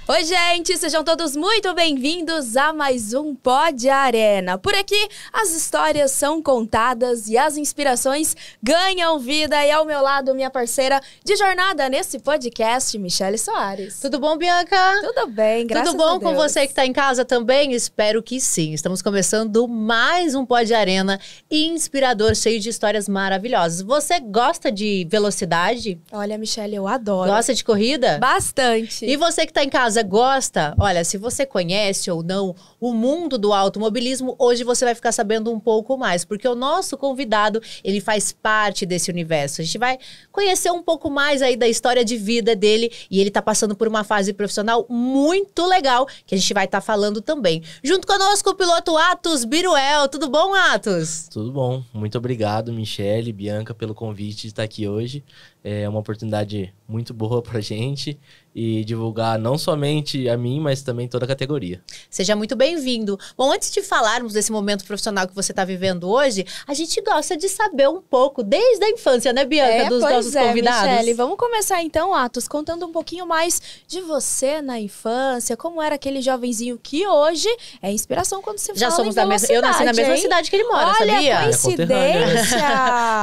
Oi, gente! Sejam todos muito bem-vindos a mais um Pod Arena. Por aqui, as histórias são contadas e as inspirações ganham vida. E ao meu lado, minha parceira de jornada nesse podcast, Michele Soares. Tudo bom, Bianca? Tudo bem, graças a Deus. Tudo bom com você que está em casa também? Espero que sim. Estamos começando mais um Pod Arena inspirador, cheio de histórias maravilhosas. Você gosta de velocidade? Olha, Michele, eu adoro. Gosta de corrida? Bastante. E você que está em casa gosta? Olha, se você conhece ou não o mundo do automobilismo, hoje você vai ficar sabendo um pouco mais, porque o nosso convidado, ele faz parte desse universo. A gente vai conhecer um pouco mais aí da história de vida dele e ele está passando por uma fase profissional muito legal, que a gente vai estar falando também. Junto conosco o piloto Atos Biruel. Tudo bom, Atos? Tudo bom. Muito obrigado, Michele, Bianca, pelo convite de estar aqui hoje. É uma oportunidade muito boa pra gente e divulgar não somente a mim, mas também toda a categoria. Seja muito bem-vindo. Bom, antes de falarmos desse momento profissional que você está vivendo hoje, a gente gosta de saber um pouco, desde a infância, né, Bianca, dos nossos convidados. Michele, vamos começar então, Atos, contando um pouquinho mais de você na infância, como era aquele jovenzinho que hoje é inspiração quando você Já fala somos em da mesma. Eu nasci na mesma cidade que ele mora, Olha, sabia? Coincidência!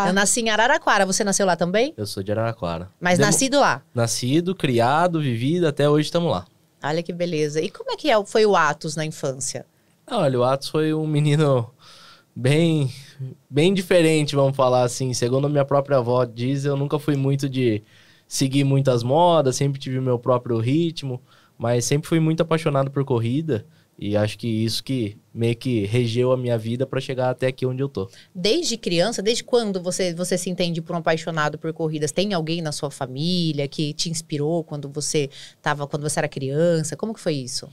Eu nasci em Araraquara. Você nasceu lá também? Eu sou de Araraquara. Mas nascido lá? Nascido, criado, vivido, até hoje estamos lá. Olha que beleza. E como é que foi o Atos na infância? Olha, o Atos foi um menino bem diferente, vamos falar assim. Segundo a minha própria avó diz, eu nunca fui muito de seguir muitas modas, sempre tive meu próprio ritmo, mas sempre fui muito apaixonado por corrida. E acho que isso que meio que regeu a minha vida para chegar até aqui onde eu tô. Desde criança, desde quando você se entende por um apaixonado por corridas? Tem alguém na sua família que te inspirou quando você era criança? Como que foi isso?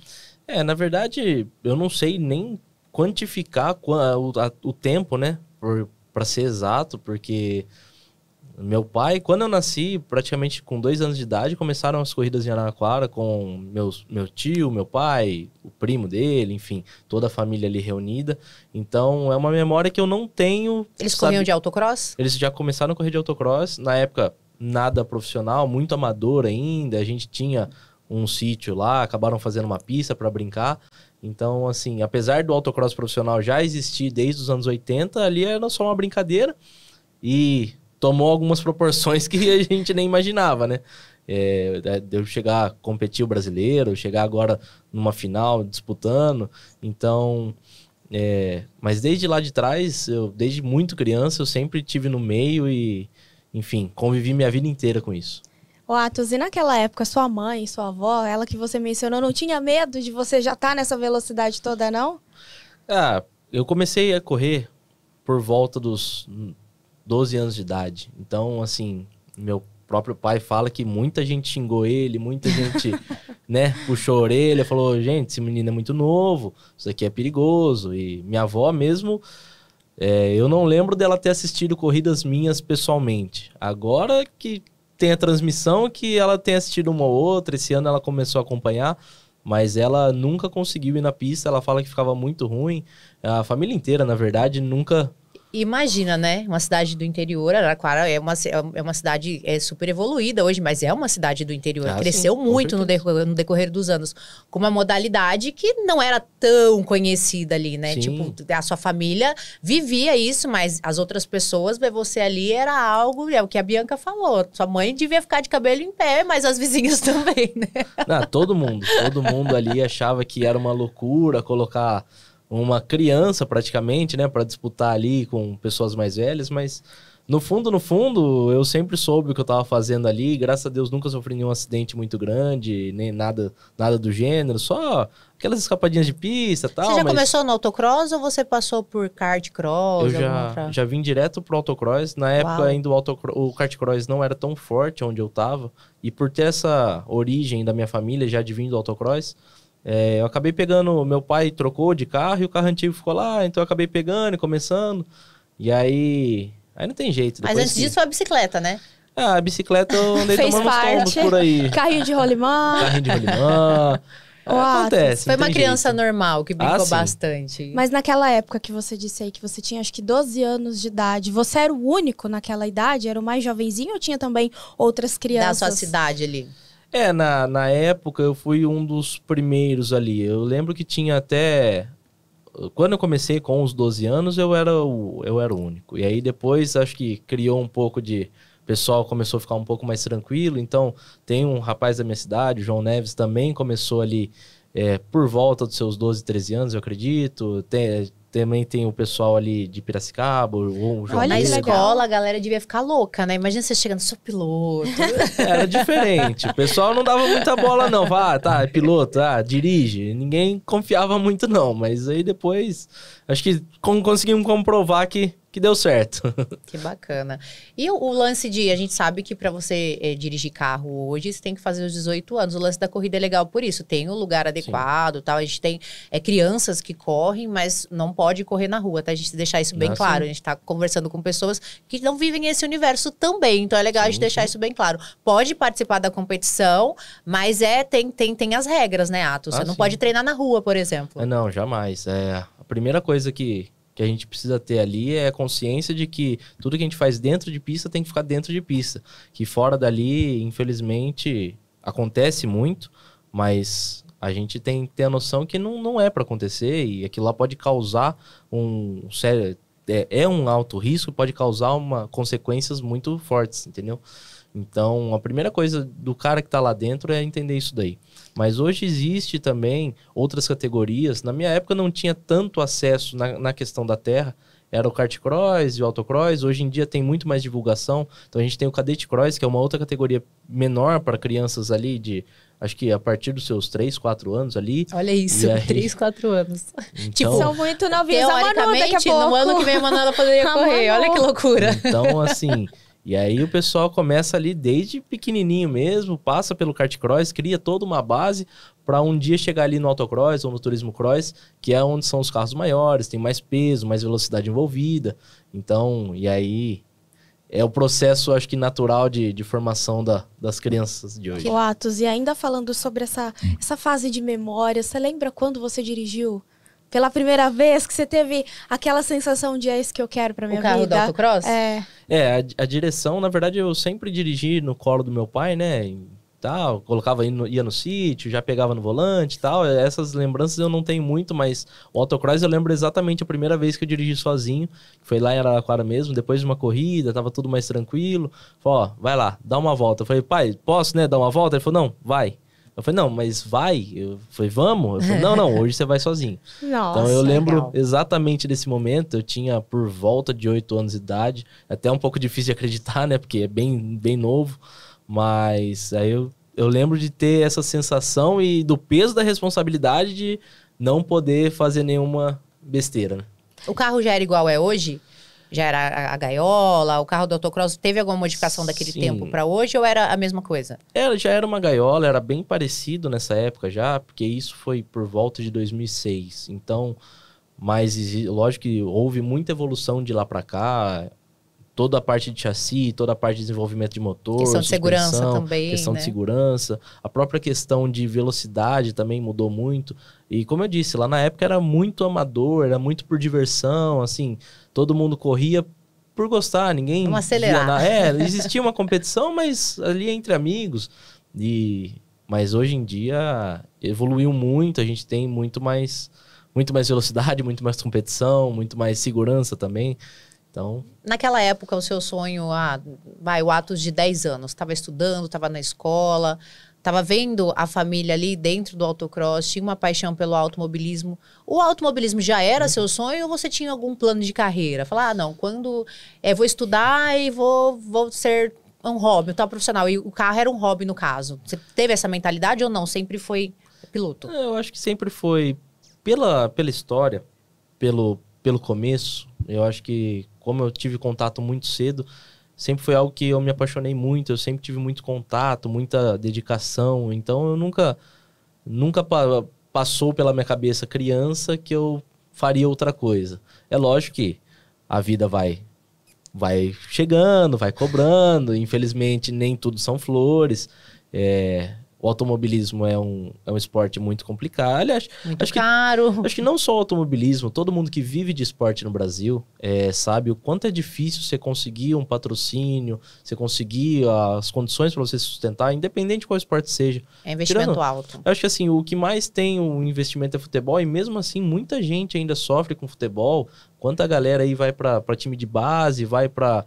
Na verdade, eu não sei nem quantificar o tempo, né? Para ser exato, porque meu pai, quando eu nasci, praticamente com 2 anos de idade, começaram as corridas em Araraquara com meu tio, meu pai, o primo dele, enfim, toda a família ali reunida. Então, é uma memória que eu não tenho... Eles corriam de autocross? Eles já começaram a correr de autocross. Na época, nada profissional, muito amador ainda. A gente tinha um sítio lá, acabaram fazendo uma pista para brincar. Então, assim, apesar do autocross profissional já existir desde os anos 80, ali era só uma brincadeira. E tomou algumas proporções que a gente nem imaginava, né? De eu chegar a competir o brasileiro, chegar agora numa final disputando. Então, mas desde lá de trás, desde muito criança, eu sempre tive no meio e, enfim, convivi minha vida inteira com isso. Ô, Atos, e naquela época, sua mãe, sua avó, ela que você mencionou, não tinha medo de você já estar nessa velocidade toda, não? Eu comecei a correr por volta dos 12 anos de idade. Então, assim, meu próprio pai fala que muita gente xingou ele, muita gente, né, puxou a orelha, falou, gente, esse menino é muito novo, isso aqui é perigoso. E minha avó mesmo, eu não lembro dela ter assistido corridas minhas pessoalmente. Agora que tem a transmissão, que ela tem assistido uma ou outra, esse ano ela começou a acompanhar, mas ela nunca conseguiu ir na pista, ela fala que ficava muito ruim. A família inteira, na verdade, nunca... Imagina, né? Uma cidade do interior, Araraquara é uma cidade super evoluída hoje, mas é uma cidade do interior. Cresceu sim, muito no decorrer dos anos, com uma modalidade que não era tão conhecida ali, né? Sim. Tipo, a sua família vivia isso, mas as outras pessoas, ver você ali era algo, é o que a Bianca falou. Sua mãe devia ficar de cabelo em pé, mas as vizinhas também, né? Não, todo mundo ali achava que era uma loucura colocar uma criança praticamente, né, para disputar ali com pessoas mais velhas, mas no fundo, eu sempre soube o que eu tava fazendo ali, graças a Deus nunca sofri nenhum acidente muito grande, nem nada do gênero, só aquelas escapadinhas de pista e tal. Você já começou no autocross ou você passou por kart cross? Eu já vim direto pro autocross, na época ainda o kart cross não era tão forte onde eu tava, e por ter essa origem da minha família já de vir do autocross, eu acabei pegando, meu pai trocou de carro e o carro antigo ficou lá, então eu acabei pegando e começando, e aí não tem jeito. Mas antes disso foi a bicicleta, né? A bicicleta eu andei tomando uns tombos por aí. Carrinho de rolimã. Acontece. Foi uma criança normal que brincou bastante. Mas naquela época que você disse aí que você tinha acho que 12 anos de idade, você era o único naquela idade? Era o mais jovenzinho ou tinha também outras crianças? Da sua cidade ali? Na época eu fui um dos primeiros ali. Eu lembro que tinha até... Quando eu comecei com os 12 anos, eu era o único. E aí depois acho que criou um pouco de... O pessoal começou a ficar um pouco mais tranquilo. Então tem um rapaz da minha cidade, o João Neves, também começou ali por volta dos seus 12, 13 anos, eu acredito. Também tem o pessoal ali de Piracicaba, o João Na Neves. escola, a galera devia ficar louca, né? Imagina você chegando, sou piloto. Era diferente. O pessoal não dava muita bola, não. Tá, é piloto, dirige. Ninguém confiava muito, não. Mas aí depois, acho que conseguimos comprovar que deu certo. Que bacana. E o lance a gente sabe que para você dirigir carro hoje, você tem que fazer os 18 anos. O lance da corrida é legal por isso. Tem o lugar adequado, tal. A gente tem crianças que correm, mas não pode correr na rua, tá? A gente deixar isso bem claro. A gente tá conversando com pessoas que não vivem esse universo também. Então é legal a gente deixar isso bem claro. Pode participar da competição, mas tem as regras, né, Atos? Você não pode treinar na rua, por exemplo. Não, jamais. A primeira coisa que a gente precisa ter ali é a consciência de que tudo que a gente faz dentro de pista tem que ficar dentro de pista. Que fora dali, infelizmente, acontece muito, mas a gente tem que ter a noção que não é para acontecer e aquilo lá pode causar um sério... um alto risco, pode causar consequências muito fortes, entendeu? Então, a primeira coisa do cara que tá lá dentro é entender isso daí. Mas hoje existe também outras categorias. Na minha época não tinha tanto acesso na questão da terra. Era o kart cross e o autocross. Hoje em dia tem muito mais divulgação. Então a gente tem o cadete cross, que é uma outra categoria menor para crianças ali de... Acho que a partir dos seus 3, 4 anos ali. Olha isso, aí... 3, 4 anos. Então, tipo, são muito novinhos. Teoricamente, no ano que vem a Manuela poderia correr. Olha que loucura. Então, assim... E aí o pessoal começa ali desde pequenininho mesmo, passa pelo kart cross, cria toda uma base para um dia chegar ali no autocross ou no turismo cross, que é onde são os carros maiores, tem mais peso, mais velocidade envolvida. Então, e aí é o processo, acho que natural de formação das crianças de hoje. O Atos, e ainda falando sobre essa fase de memória, você lembra quando você dirigiu? Pela primeira vez que você teve aquela sensação de é isso que eu quero pra minha vida. O carro do autocross? A direção, na verdade, eu sempre dirigi no colo do meu pai, né? E tal, colocava, ia no sítio, já pegava no volante e tal. Essas lembranças eu não tenho muito, mas o autocross eu lembro exatamente a primeira vez que eu dirigi sozinho. Foi lá em Araraquara mesmo, depois de uma corrida, tava tudo mais tranquilo. Falei, vai lá, dá uma volta. Eu falei, pai, posso, né, dar uma volta? Ele falou, não, vai. Eu falei, não, mas vai? Eu falei, vamos? Eu falei, não, hoje você vai sozinho. Nossa, então eu lembro legal. exatamente desse momento, eu tinha por volta de 8 anos de idade, até um pouco difícil de acreditar, né, porque é bem, bem novo, mas aí eu lembro de ter essa sensação e do peso da responsabilidade de não poder fazer nenhuma besteira, né? O carro já era igual é hoje? Já era a gaiola? O carro do autocross teve alguma modificação daquele Sim. tempo para hoje ou era a mesma coisa? Já era uma gaiola, era bem parecido nessa época já, porque isso foi por volta de 2006. Então, mas lógico que houve muita evolução de lá para cá, toda a parte de chassi, toda a parte de desenvolvimento de motor, Questão de segurança suspensão, também, questão né? de segurança, a própria questão de velocidade também mudou muito. E como eu disse, lá na época era muito amador, era muito por diversão, assim, todo mundo corria por gostar, ninguém... Vamos acelerar. Existia uma competição, mas ali entre amigos. Mas hoje em dia evoluiu muito, a gente tem muito mais velocidade, muito mais competição, muito mais segurança também. Então... Naquela época, o seu sonho, o Atos de 10 anos, estava estudando, estava na escola, estava vendo a família ali dentro do autocross, tinha uma paixão pelo automobilismo. O automobilismo já era seu sonho ou você tinha algum plano de carreira? Falar, não, quando vou estudar e vou ser um hobby, um profissional. E o carro era um hobby no caso. Você teve essa mentalidade ou não? Sempre foi piloto? Eu acho que sempre foi pela história, pelo começo. Eu acho que como eu tive contato muito cedo, sempre foi algo que eu me apaixonei muito, eu sempre tive muito contato, muita dedicação, então eu nunca passou pela minha cabeça criança que eu faria outra coisa. É lógico que a vida vai chegando, vai cobrando, infelizmente nem tudo são flores, o automobilismo é um esporte muito complicado. Aliás, Muito caro. acho que não só o automobilismo, todo mundo que vive de esporte no Brasil sabe o quanto é difícil você conseguir um patrocínio, você conseguir as condições para você se sustentar, independente de qual esporte seja. É investimento alto. Eu acho que assim, o que mais tem o investimento é futebol, e mesmo assim, muita gente ainda sofre com futebol. Quanta galera aí vai para time de base, vai para,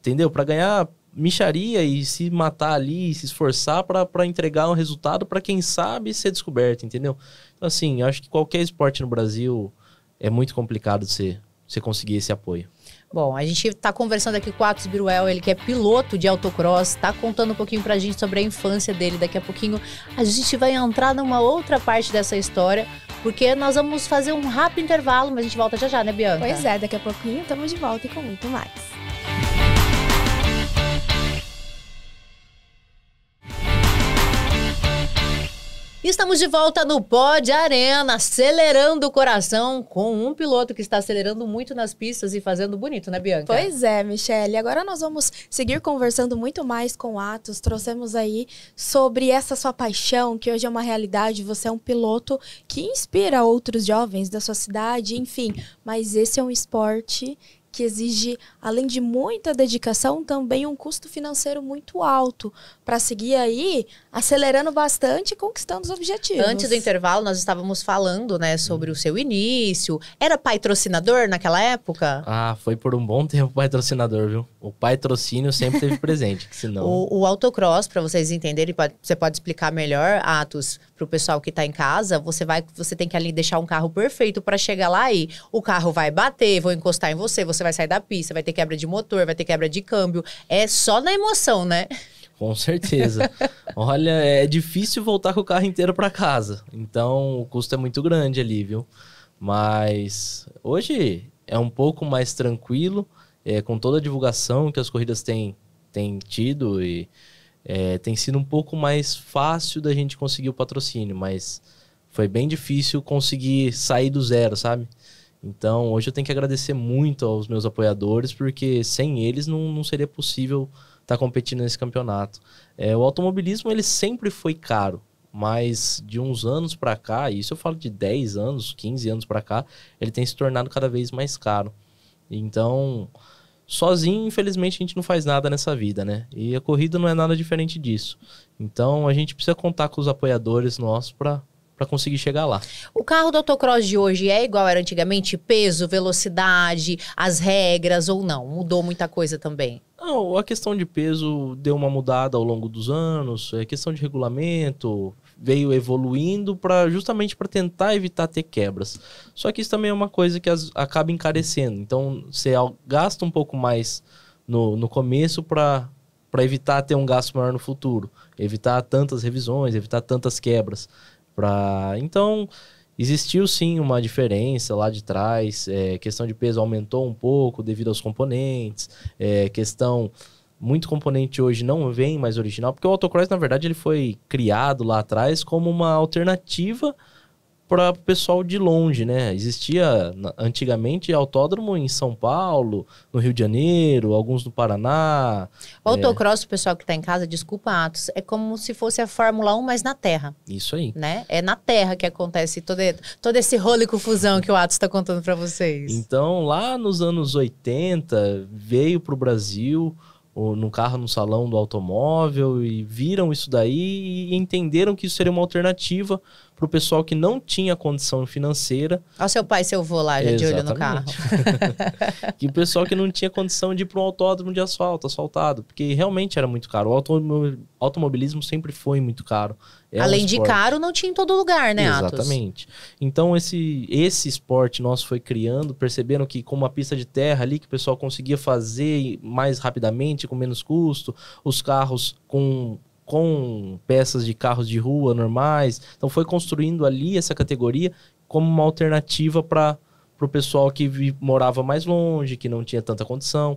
entendeu? Para ganhar mixaria e se matar ali, se esforçar para entregar um resultado para quem sabe ser descoberto, entendeu? Então, assim, eu acho que qualquer esporte no Brasil é muito complicado de você conseguir esse apoio. Bom, a gente tá conversando aqui com o Atos Biruel, ele que é piloto de autocross, tá contando um pouquinho pra gente sobre a infância dele. Daqui a pouquinho a gente vai entrar numa outra parte dessa história, porque nós vamos fazer um rápido intervalo, mas a gente volta já já, né, Bianca? Pois é, daqui a pouquinho estamos de volta e com muito mais. Estamos de volta no Pod Arena, acelerando o coração com um piloto que está acelerando muito nas pistas e fazendo bonito, né, Bianca? Pois é, Michele. Agora nós vamos seguir conversando muito mais com o Atos. Trouxemos aí sobre essa sua paixão, que hoje é uma realidade. Você é um piloto que inspira outros jovens da sua cidade, enfim. Mas esse é um esporte que exige, além de muita dedicação, também um custo financeiro muito alto para seguir aí acelerando bastante e conquistando os objetivos. Antes do intervalo, nós estávamos falando, né, sobre o seu início. Era patrocinador naquela época? Ah, foi por um bom tempo patrocinador, viu? O patrocínio sempre teve presente, que senão... O autocross, para vocês entenderem, você pode explicar melhor, Atos, para o pessoal que está em casa, você tem que ali deixar um carro perfeito para chegar lá e o carro vai bater, vão encostar em você vai sair da pista, vai ter quebra de motor, vai ter quebra de câmbio. É só na emoção, né? Com certeza. Olha, é difícil voltar com o carro inteiro para casa. Então, o custo é muito grande ali, viu? Mas hoje é um pouco mais tranquilo, com toda a divulgação que as corridas têm tido e tem sido um pouco mais fácil da gente conseguir o patrocínio, mas foi bem difícil conseguir sair do zero, sabe? Então, hoje eu tenho que agradecer muito aos meus apoiadores, porque sem eles não seria possível estar competindo nesse campeonato. O automobilismo, ele sempre foi caro, mas de uns anos para cá, e isso eu falo de 10 anos, 15 anos para cá, ele tem se tornado cada vez mais caro. Então, sozinho, infelizmente, a gente não faz nada nessa vida, né? E a corrida não é nada diferente disso. Então, a gente precisa contar com os apoiadores nossos para conseguir chegar lá. O carro do autocross de hoje é igual era antigamente? Peso, velocidade, as regras ou não? Mudou muita coisa também? Não, a questão de peso deu uma mudada ao longo dos anos, a questão de regulamento veio evoluindo justamente para tentar evitar ter quebras. Só que isso também é uma coisa que acaba encarecendo. Então, você gasta um pouco mais no começo para evitar ter um gasto maior no futuro. Evitar tantas revisões, evitar tantas quebras. Então, existiu sim uma diferença lá de trás, questão de peso aumentou um pouco devido aos componentes, muito componente hoje não vem mais original, porque o autocross, na verdade, ele foi criado lá atrás como uma alternativa para o pessoal de longe, né? Existia antigamente autódromo em São Paulo, no Rio de Janeiro, alguns no Paraná. O autocross, o pessoal que está em casa, desculpa, Atos, é como se fosse a Fórmula 1, mas na Terra. Isso aí. Né? É na Terra que acontece todo esse rolo e confusão que o Atos está contando para vocês. Então, lá nos anos 80, veio para o Brasil num carro no salão do automóvel e viram isso daí e entenderam que isso seria uma alternativa para o pessoal que não tinha condição financeira. Olha seu pai e seu avô lá, já de olho no carro. Que o pessoal que não tinha condição de ir para um autódromo de asfaltado, porque realmente era muito caro. O automobilismo sempre foi muito caro. Além de caro, não tinha em todo lugar, né, Atos? Exatamente. Então, esse esporte nosso foi criando, perceberam que com uma pista de terra ali, que o pessoal conseguia fazer mais rapidamente, com menos custo, os carros com peças de carros de rua normais. Então, foi construindo ali essa categoria como uma alternativa para o pessoal que morava mais longe, que não tinha tanta condição.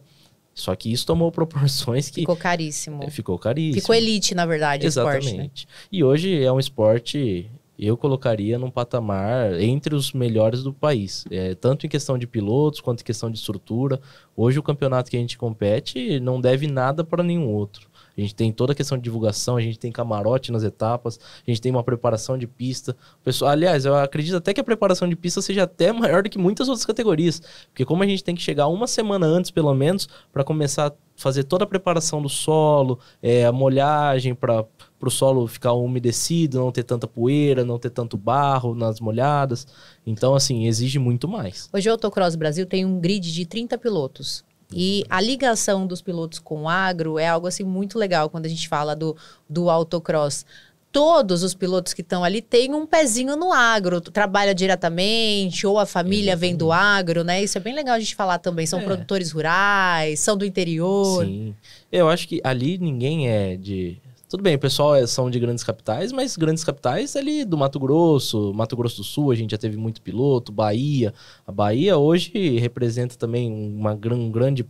Só que isso tomou proporções que... Ficou caríssimo. Ficou caríssimo. Ficou elite, na verdade, exatamente. O esporte, né? E hoje é um esporte, eu colocaria num patamar entre os melhores do país. Tanto em questão de pilotos, quanto em questão de estrutura. Hoje o campeonato que a gente compete não deve nada para nenhum outro. A A gente tem toda a questão de divulgação, a gente tem camarote nas etapas, a gente tem uma preparação de pista. Pessoal, aliás, eu acredito até que a preparação de pista seja até maior do que muitas outras categorias, porque como a gente tem que chegar uma semana antes, pelo menos, para começar a fazer toda a preparação do solo, a molhagem para o solo ficar umedecido, não ter tanta poeira, não ter tanto barro nas molhadas. Então, assim, exige muito mais. Hoje o Autocross Brasil tem um grid de 30 pilotos. E a ligação dos pilotos com o agro é algo assim muito legal quando a gente fala do autocross. Todos os pilotos que estão ali têm um pezinho no agro, trabalha diretamente, ou a família vem do agro, né? Isso é bem legal a gente falar também. São produtores rurais, são do interior. Sim. Eu acho que ali ninguém é de... Tudo bem, o pessoal são de grandes capitais, mas grandes capitais ali do Mato Grosso do Sul, a gente já teve muito piloto, Bahia. A Bahia hoje representa também uma grande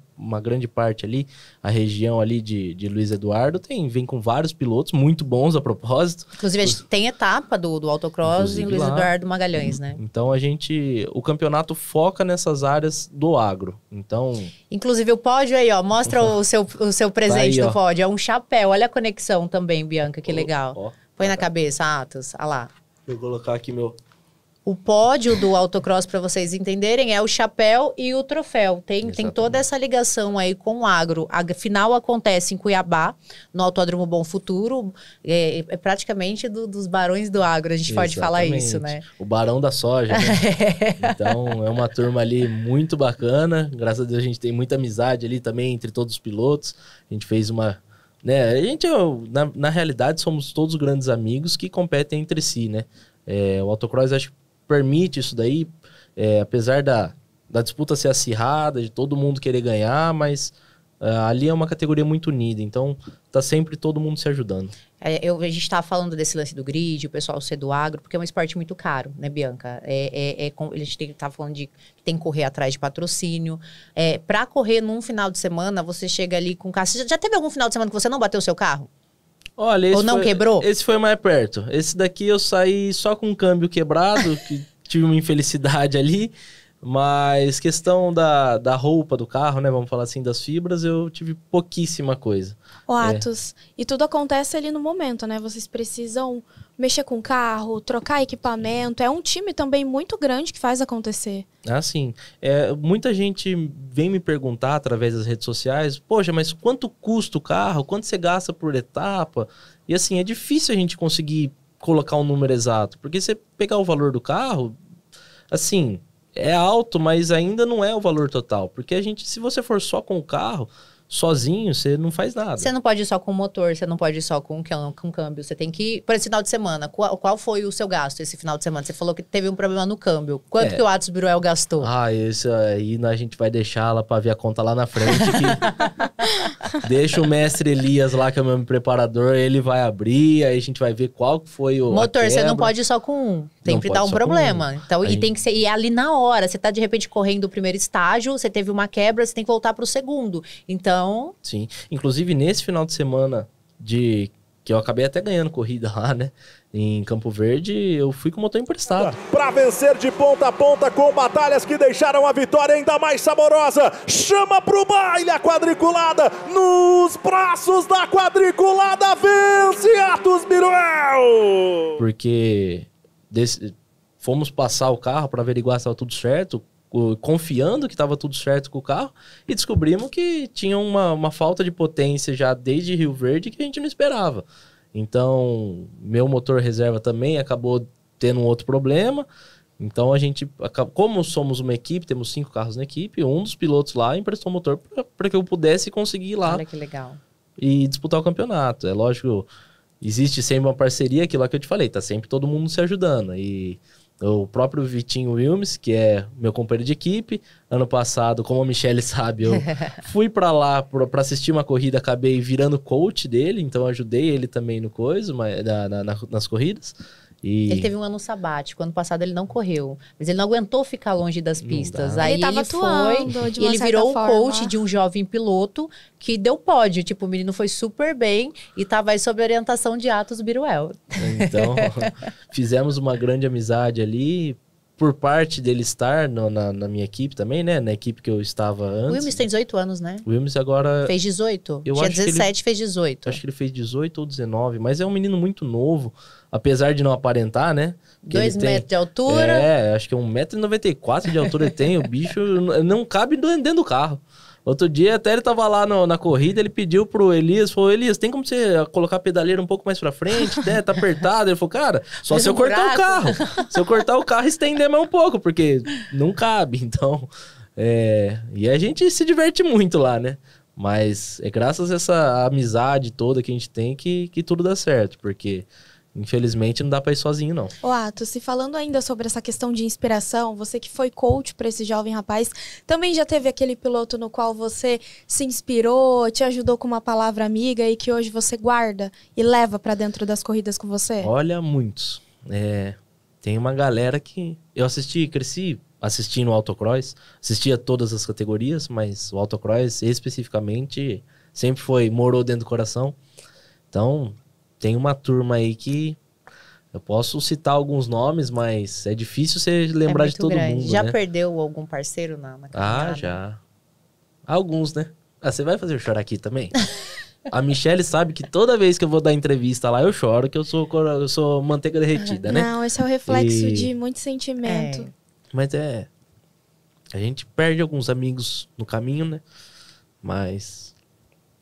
parte ali, a região ali de Luiz Eduardo, vem com vários pilotos muito bons a propósito. Inclusive, a gente tem etapa do autocross em Luiz Eduardo Magalhães, né? Então, o campeonato foca nessas áreas do agro. Então... Inclusive, o pódio aí, ó, mostra o seu presente no pódio. É um chapéu, olha a conexão também, Bianca, que legal. Põe na cabeça, Atos, olha lá. Vou colocar aqui meu... O pódio do autocross, para vocês entenderem, é o chapéu e o troféu. Tem toda essa ligação aí com o agro. A final acontece em Cuiabá, no Autódromo Bom Futuro. É praticamente dos barões do agro, a gente pode falar isso, né? O barão da soja, né? Então, é uma turma ali muito bacana. Graças a Deus, a gente tem muita amizade ali também entre todos os pilotos. A gente fez uma... né? A gente, na realidade, somos todos grandes amigos que competem entre si, né? O autocross, acho que permite isso daí, apesar da disputa ser acirrada, de todo mundo querer ganhar, mas ali é uma categoria muito unida, então tá sempre todo mundo se ajudando. A gente tá falando desse lance do grid, o pessoal ser do agro, porque é um esporte muito caro, né, Bianca? A gente tá falando de que tem que correr atrás de patrocínio. Pra correr num final de semana, você chega ali com o carro. Você já teve algum final de semana que você não bateu o seu carro? Olha, ou não quebrou? Esse foi mais perto. Esse daqui eu saí só com o câmbio quebrado, que tive uma infelicidade ali. Mas questão da roupa do carro, né? Vamos falar assim, das fibras, eu tive pouquíssima coisa. Ô, Atos, e tudo acontece ali no momento, né? Vocês precisam mexer com o carro, trocar equipamento. É um time também muito grande que faz acontecer. Ah, sim. Muita gente vem me perguntar através das redes sociais, poxa, mas quanto custa o carro? Quanto você gasta por etapa? E assim, é difícil a gente conseguir colocar um número exato, porque você pegar o valor do carro, assim... é alto, mas ainda não é o valor total. Porque se você for só com o carro, sozinho, você não faz nada. Você não pode ir só com o motor, você não pode ir só com o câmbio. Você tem que ir... Por esse final de semana, qual foi o seu gasto esse final de semana? Você falou que teve um problema no câmbio. Quanto que o Atos Biruel gastou? Isso aí a gente vai deixar lá pra ver a conta lá na frente. Que deixa o mestre Elias lá, que é o meu preparador, ele vai abrir, aí a gente vai ver qual foi o motor, você não pode ir só com um. Sempre dá um problema. Então, e tem que ser... E ali na hora, você tá de repente correndo o primeiro estágio, você teve uma quebra, você tem que voltar pro segundo. Então... Sim. Inclusive, nesse final de semana que eu acabei até ganhando corrida lá, né? Em Campo Verde, eu fui com o motor emprestado. Para vencer de ponta a ponta com batalhas que deixaram a vitória ainda mais saborosa. Chama pro baile a quadriculada. Nos braços da quadriculada vence Atos Biruel. Porque fomos passar o carro para averiguar se estava tudo certo, confiando que estava tudo certo com o carro, e descobrimos que tinha uma falta de potência já desde Rio Verde que a gente não esperava. Então, meu motor reserva também acabou tendo um outro problema. Então, como somos uma equipe, temos 5 carros na equipe, um dos pilotos lá emprestou o motor para que eu pudesse conseguir ir lá. Olha que legal. E disputar o campeonato. É lógico, existe sempre uma parceria, aquilo lá que eu te falei, tá sempre todo mundo se ajudando. E o próprio Vitinho Wilmes, que é meu companheiro de equipe, ano passado, como a Michelle sabe, eu fui pra lá pra assistir uma corrida, acabei virando coach dele, então ajudei ele também no nas corridas. E... ele teve um ano sabático, ano passado ele não correu, mas ele não aguentou ficar longe das pistas. Aí ele tava atuando e ele virou o coach de um jovem piloto que deu pódio. Tipo, o menino foi super bem e tava aí sob orientação de Atos Biruel. Então, fizemos uma grande amizade ali, por parte dele estar na minha equipe também, né? Na equipe que eu estava antes. O Wilmes tem 18 anos, né? O Wilmes agora... Fez 18? Eu Tinha acho que 17, fez 18. Acho que ele fez 18 ou 19, mas é um menino muito novo, apesar de não aparentar, né? 2 metros de altura. Acho que é 1,94 m de altura ele tem, o bicho não cabe dentro do carro. Outro dia até ele tava lá na corrida, ele pediu pro Elias, falou, Elias, tem como você colocar a pedaleira um pouco mais pra frente, né? Tá apertado. Ele falou, cara, só Fez se eu cortar o carro. Se eu cortar o carro e estender mais um pouco, porque não cabe, então... E a gente se diverte muito lá, né? Mas é graças a essa amizade toda que a gente tem que tudo dá certo, porque... Infelizmente, não dá pra ir sozinho, não. Ô, Atos, e falando ainda sobre essa questão de inspiração, você que foi coach para esse jovem rapaz, também já teve aquele piloto no qual você se inspirou, te ajudou com uma palavra amiga e que hoje você guarda e leva para dentro das corridas com você? Olha, muitos. Tem uma galera que... Eu cresci assistindo o autocross, assistia todas as categorias, mas o autocross especificamente sempre morou dentro do coração. Então... Tem uma turma aí que eu posso citar alguns nomes, mas é difícil você lembrar de todo mundo, Já né? perdeu algum parceiro na caminhada? Já. Alguns, né? Você vai fazer eu chorar aqui também? A Michelle sabe que toda vez que eu vou dar entrevista lá, eu choro, que eu sou manteiga derretida, né? Não, esse é o reflexo de muito sentimento. Mas a gente perde alguns amigos no caminho, né? Mas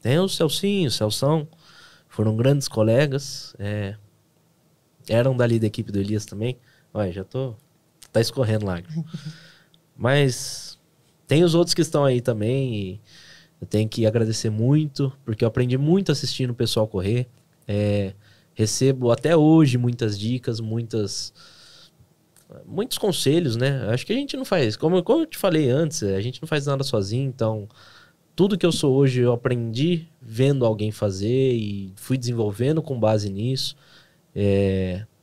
tem o Celcinho, o Celção. Foram grandes colegas, eram dali da equipe do Elias também. Olha, tá escorrendo lá. Mas tem os outros que estão aí também e eu tenho que agradecer muito, porque eu aprendi muito assistindo o pessoal correr. Recebo até hoje muitas dicas, muitos conselhos, né? Acho que a gente não faz, como eu te falei antes, a gente não faz nada sozinho, então... Tudo que eu sou hoje eu aprendi vendo alguém fazer e fui desenvolvendo com base nisso.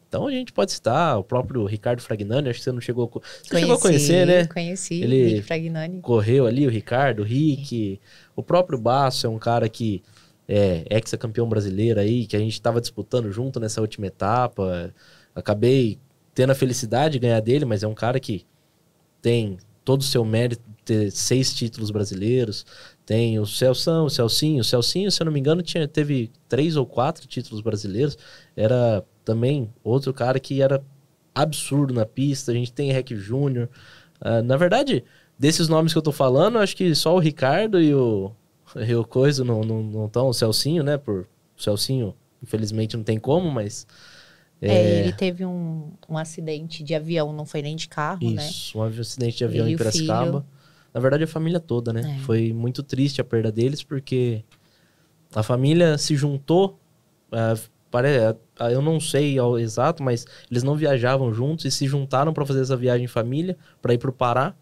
Então a gente pode citar o próprio Ricardo Fragnani, acho que você não chegou a conhecer, né? Conheci, ele Rick Fragnani. Correu ali, o Ricardo, o Rick, o próprio Basso é um cara que é ex-campeão brasileiro aí, que a gente estava disputando junto nessa última etapa. Acabei tendo a felicidade de ganhar dele, mas é um cara que tem todo o seu mérito de ter 6 títulos brasileiros. Tem o Celcinho. O Celcinho, se eu não me engano, teve 3 ou 4 títulos brasileiros. Era também outro cara que era absurdo na pista. A gente tem Rec Júnior. Na verdade, desses nomes que eu tô falando, acho que só o Ricardo e o Coisa não estão. O Celcinho, né? O Celcinho, infelizmente, não tem como, mas... ele teve um acidente de avião, não foi nem de carro, né? Isso, um acidente de avião em Piracicaba. Na verdade, a família toda, né? Foi muito triste a perda deles, porque a família se juntou, eu não sei ao exato, mas eles não viajavam juntos e se juntaram para fazer essa viagem em família, para ir para o Pará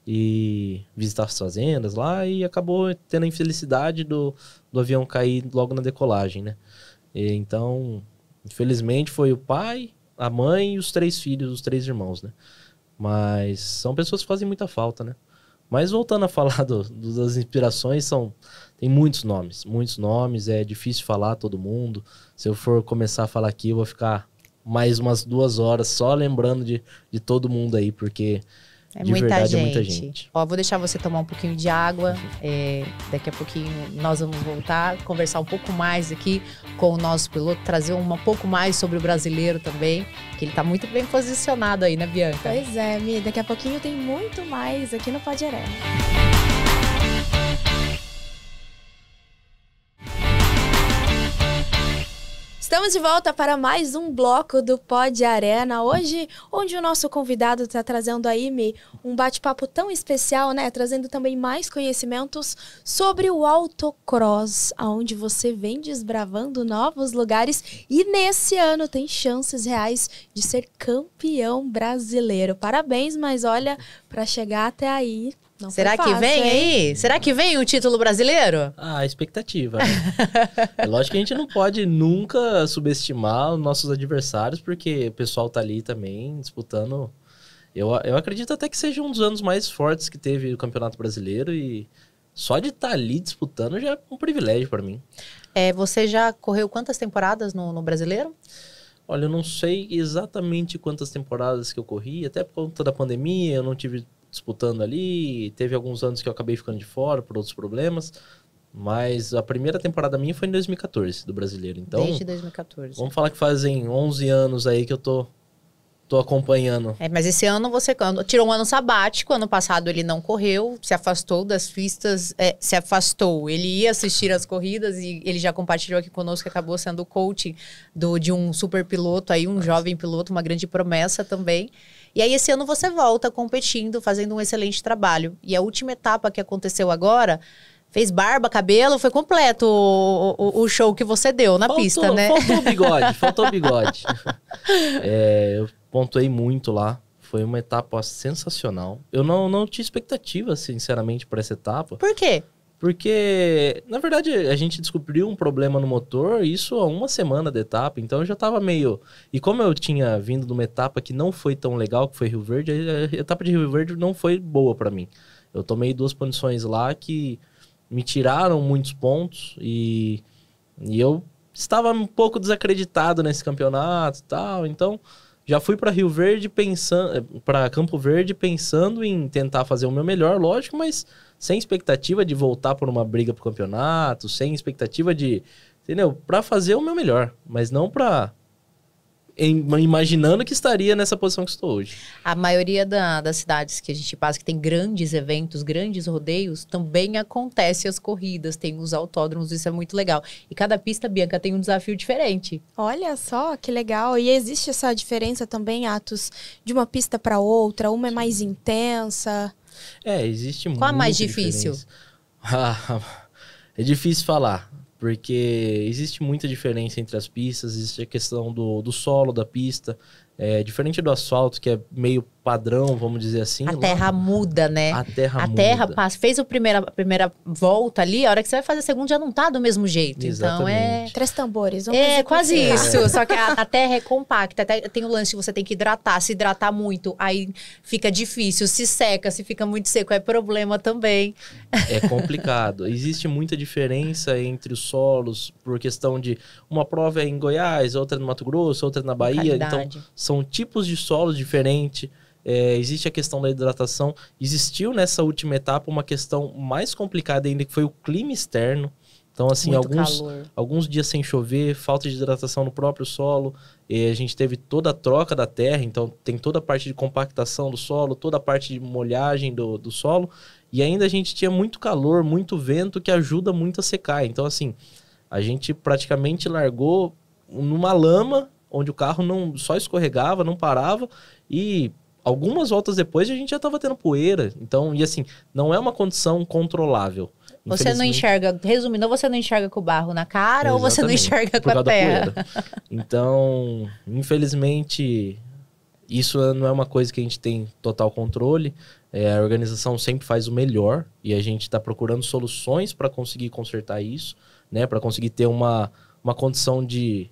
e visitar as fazendas lá, e acabou tendo a infelicidade do avião cair logo na decolagem, né? Então, infelizmente, foi o pai, a mãe e os 3 filhos, os 3 irmãos, né? Mas são pessoas que fazem muita falta, né? Mas voltando a falar das inspirações, tem muitos nomes, é difícil falar todo mundo. Se eu for começar a falar aqui, eu vou ficar mais umas 2 horas só lembrando de todo mundo aí, porque de verdade é muita gente. Ó, vou deixar você tomar um pouquinho de água, daqui a pouquinho nós vamos voltar, conversar um pouco mais aqui com o nosso piloto, trazer um pouco mais sobre o brasileiro também, que ele tá muito bem posicionado aí, né, Bianca? Pois é, Mi, daqui a pouquinho tem muito mais aqui no Pod Arena. Estamos de volta para mais um bloco do Pod Arena. Hoje, onde o nosso convidado está trazendo aí, Mi, um bate-papo tão especial, né? Trazendo também mais conhecimentos sobre o autocross, onde você vem desbravando novos lugares e nesse ano tem chances reais de ser campeão brasileiro. Parabéns, mas olha, para chegar até aí... Não Será fácil, que vem aí? Será que vem o título brasileiro? A expectativa, né? É lógico que a gente não pode nunca subestimar os nossos adversários, porque o pessoal tá ali também disputando. Eu acredito até que seja um dos anos mais fortes que teve o Campeonato Brasileiro e só de estar ali disputando já é um privilégio para mim. Você já correu quantas temporadas no Brasileiro? Olha, eu não sei exatamente quantas temporadas que eu corri, até por conta da pandemia, eu não tive disputando ali, teve alguns anos que eu acabei ficando de fora por outros problemas, mas a primeira temporada minha foi em 2014, do Brasileiro. Então, Desde 2014. vamos falar que fazem 11 anos aí que eu tô acompanhando. Mas esse ano você tirou um ano sabático, ano passado ele não correu, se afastou das pistas, se afastou. Ele ia assistir as corridas e ele já compartilhou aqui conosco que acabou sendo o coach de um super piloto aí, um jovem piloto, uma grande promessa também. E aí esse ano você volta competindo, fazendo um excelente trabalho. E a última etapa que aconteceu agora, fez barba, cabelo, foi completo o show que você deu na pista, né? Faltou bigode. Eu pontuei muito lá. Foi uma etapa sensacional. Eu não tinha expectativa, sinceramente, para essa etapa. Por quê? Porque, na verdade, a gente descobriu um problema no motor, isso há uma semana da etapa, então eu já tava meio... E como eu tinha vindo de uma etapa que não foi tão legal, que foi Rio Verde, a etapa de Rio Verde não foi boa para mim. Eu tomei 2 punições lá que me tiraram muitos pontos e eu estava um pouco desacreditado nesse campeonato e tal, então já fui para Rio Verde para Campo Verde pensando em tentar fazer o meu melhor, lógico, mas sem expectativa de voltar por uma briga pro campeonato, sem expectativa de, entendeu? Para fazer o meu melhor, mas não para imaginando que estaria nessa posição que estou hoje. A maioria das cidades que a gente passa, que tem grandes eventos, grandes rodeios, também acontece as corridas, tem os autódromos, isso é muito legal. E cada pista, Bianca, tem um desafio diferente. Olha só, que legal. E existe essa diferença também, Atos, de uma pista para outra? Uma é mais intensa? Existe muito. Qual a mais difícil? É difícil falar. Porque existe muita diferença entre as pistas, existe a questão do solo da pista, diferente do asfalto, que é meio padrão, vamos dizer assim. A terra muda, né? A terra muda. Passa. Fez a primeira volta ali, a hora que você vai fazer a segunda já não tá do mesmo jeito. Exatamente. Então 3 tambores. Quase isso. Só que a terra é compacta. Tem o lance que você tem que hidratar. Se hidratar muito, aí fica difícil. Se seca, se fica muito seco, é problema também. É complicado. Existe muita diferença entre os solos, por questão de uma prova é em Goiás, outra no Mato Grosso, outra na Bahia. Então, são tipos de solos diferentes. Existe a questão da hidratação. Existiu nessa última etapa uma questão mais complicada ainda, que foi o clima externo. Então, assim, alguns dias sem chover, falta de hidratação no próprio solo. A gente teve toda a troca da terra, então tem toda a parte de compactação do solo, toda a parte de molhagem do solo. E ainda a gente tinha muito calor, muito vento, que ajuda muito a secar. Então, assim, a gente praticamente largou numa lama, onde o carro só escorregava, não parava, e algumas voltas depois a gente já estava tendo poeira. Então, e assim, não é uma condição controlável. Você não enxerga, resumindo, você não enxerga com o barro na cara. Exatamente. Ou você não enxerga com a terra. Então, infelizmente, isso não é uma coisa que a gente tem total controle. A organização sempre faz o melhor e a gente está procurando soluções para conseguir consertar isso, né? Para conseguir ter uma condição de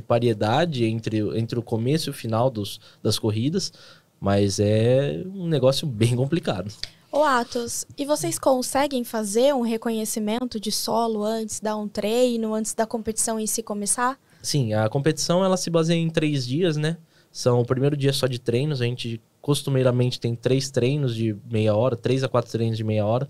paridade entre o começo e o final das corridas. Mas é um negócio bem complicado. Ô Atos, e vocês conseguem fazer um reconhecimento de solo antes de dar um treino, antes da competição em si começar? Sim, a competição ela se baseia em 3 dias, né? O primeiro dia só de treinos, a gente costumeiramente tem 3 treinos de meia hora, 3 a 4 treinos de meia hora.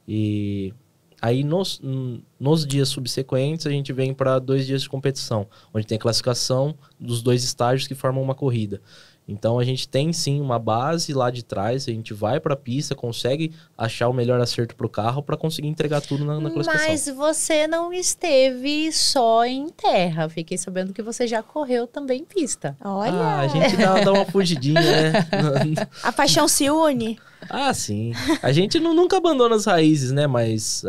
E aí nos dias subsequentes a gente vem para 2 dias de competição, onde tem a classificação dos 2 estágios que formam uma corrida. Então a gente tem sim uma base lá de trás, a gente vai para a pista, consegue achar o melhor acerto para o carro para conseguir entregar tudo na classificação. Mas você não esteve só em terra, fiquei sabendo que você já correu também em pista. Olha! A gente dá uma fugidinha, né? A paixão se une. Sim. A gente nunca abandona as raízes, né? Mas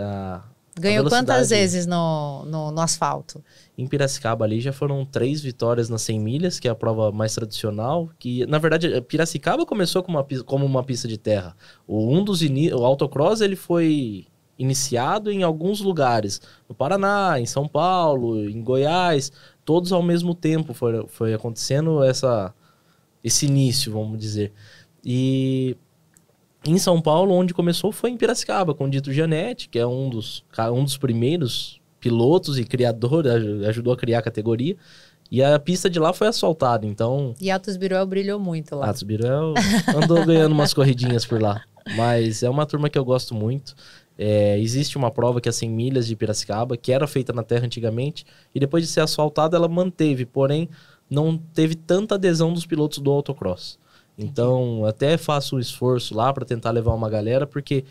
ganhou quantas vezes no asfalto? Em Piracicaba ali já foram 3 vitórias nas 100 milhas, que é a prova mais tradicional. Que, na verdade, Piracicaba começou como uma pista de terra. O autocross ele foi iniciado em alguns lugares. No Paraná, em São Paulo, em Goiás. Todos ao mesmo tempo foi acontecendo esse início, vamos dizer. E em São Paulo, onde começou, foi em Piracicaba, com o Dito Gianetti, que é um dos primeiros pilotos e criador, ajudou a criar a categoria. E a pista de lá foi asfaltada, então... E Atos Biruel brilhou muito lá. Atos Biruel andou ganhando umas corridinhas por lá. Mas é uma turma que eu gosto muito. Existe uma prova que é 100 milhas de Piracicaba, que era feita na terra antigamente, e depois de ser asfaltada ela manteve, porém não teve tanta adesão dos pilotos do autocross. Então até faço um esforço lá para tentar levar uma galera, porque